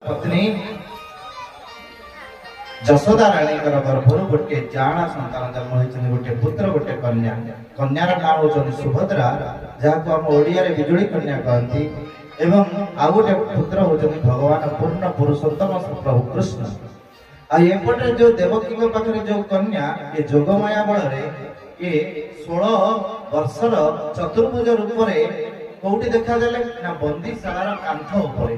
पत्नी जशोदा राणी गर्भर गोटे जाणा संतान जन्म होती गोटे पुत्र गोटे कन्या कन्यार नाम होती सुभद्रा जहाँ आम ओडिया बिजुली कन्या कहती एवं आउ गोटे पुत्र होती भगवान पूर्ण पुरुषोत्तम प्रभु कृष्ण आएपटे जो देवकी पाखे जो कन्या ये जोगमाया बल ये 16 वर्षर चतुर्भुज रूप से कौटी देखादेले ना बंदीशालार कांथ उपरे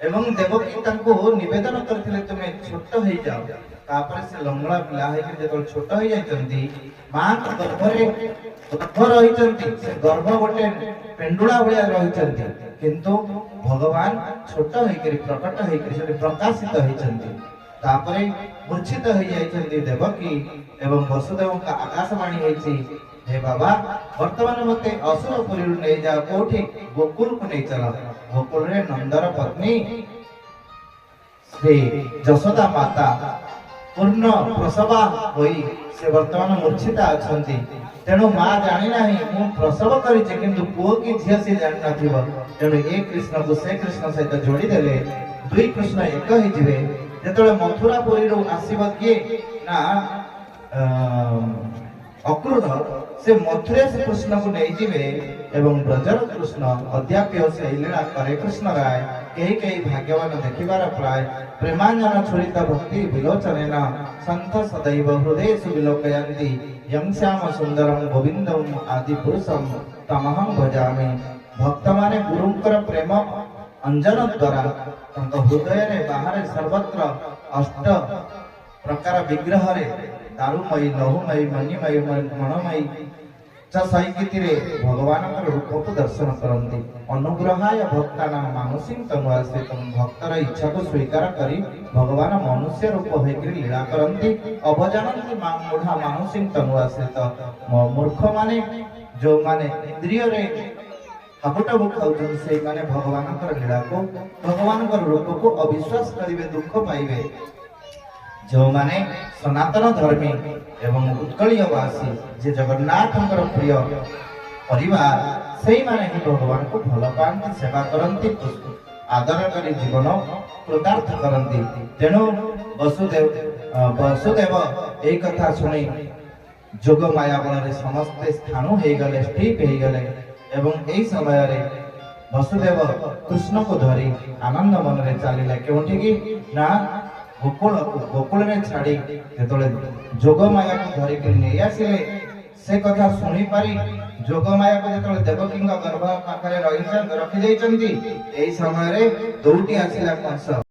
एवं देवकी तांको निवेदन करथिले तुमे छोट होई जाओ तापर से लंगड़ा पिला है कि जेतल छोट होई जायचंती मां गर्भरे गर्भ रहिचंती से गर्भ गोटे पेंडुला भलिया रहिचंती किंतु भगवान छोट होई करी प्रकट होई करी से प्रकाशित होइचंती तापरे मूर्छित होई जायचंती देवकी एवं वसुदेव का आकाशवाणी होईची हे बाबा वर्तमान मते असुरपुरी नहीं जा कोठी गोकुल को नहीं चला गोकुल रे नंदर पत्नी श्री जशोदा माता पूर्ण प्रसवा होई से वर्तमान मूर्छिता अछंती तेणु मां जानि नाही मु प्रसव करी जे किंतु पुओ की झिया से जानि नथिबो तेणु एक कृष्ण को से कृष्ण सहित जोड़ी देले दुई कृष्ण एक ही जिवे जेतले मथुरापुरी रो आसीबो किए ना अक्रूर से मथुरा से कृष्ण को नहीं जीवे एवं ब्रजर कृष्ण अद्याप्य से लीला करे कृष्ण राय कई कई भाग्यवान देखिबार प्राय प्रेमांजन छुरित भक्ति विलोचनेन संत सदैव हृदय सुविलोकयन्ति यं श्याम सुंदरम गोविंदम आदि पुरुषम तमहं भजामि भक्त माने गुरुंकर प्रेम अंजन द्वारा तंक हृदय रे बाहर सर्वत्र अष्ट प्रकार विग्रह रे दारुमयी लहुमयी मणिमयी मणमयी सहिकितिरे भगवान रूप को दर्शन करती अनुग्रहाय भक्तानां मानुषी तनुआश्रितं भक्तर इच्छा को स्वीकार करी भगवान मनुष्य रूप होकर लीला करती अवजानती मूढ़ा मानुषी तनुआश्रित मूर्ख माने जो माने इंद्रिय रे हाबुटाबु खाउछन से माने भगवान लीला को भगवान रूप को अविश्वास करिवे दुख पाइबे जो माने सनातन धर्मी एवं उत्कलीयवासी जे जगन्नाथ प्रिय परिवार से माने ही भगवान को भल पाती सेवा करती आदर करी जीवन कृतार्थ करती तेणु वसुदेव यही कथा शुणी जोग माया बल समस्ते स्थाणु हो गले स्थित हो गले एवं यही समय रे वसुदेव कृष्ण को धरी आनंद मन रे चलिले क्योंकि कि ना गोकुल में छाड़ी जेतले जोगमाया को धरी के नहीं आसिले से कथा सुनी पारी जोगमाया को जेतले देवकी गर्भ पाखरे रखी जाइछंती एई समय रे दौटी आसिला कंस।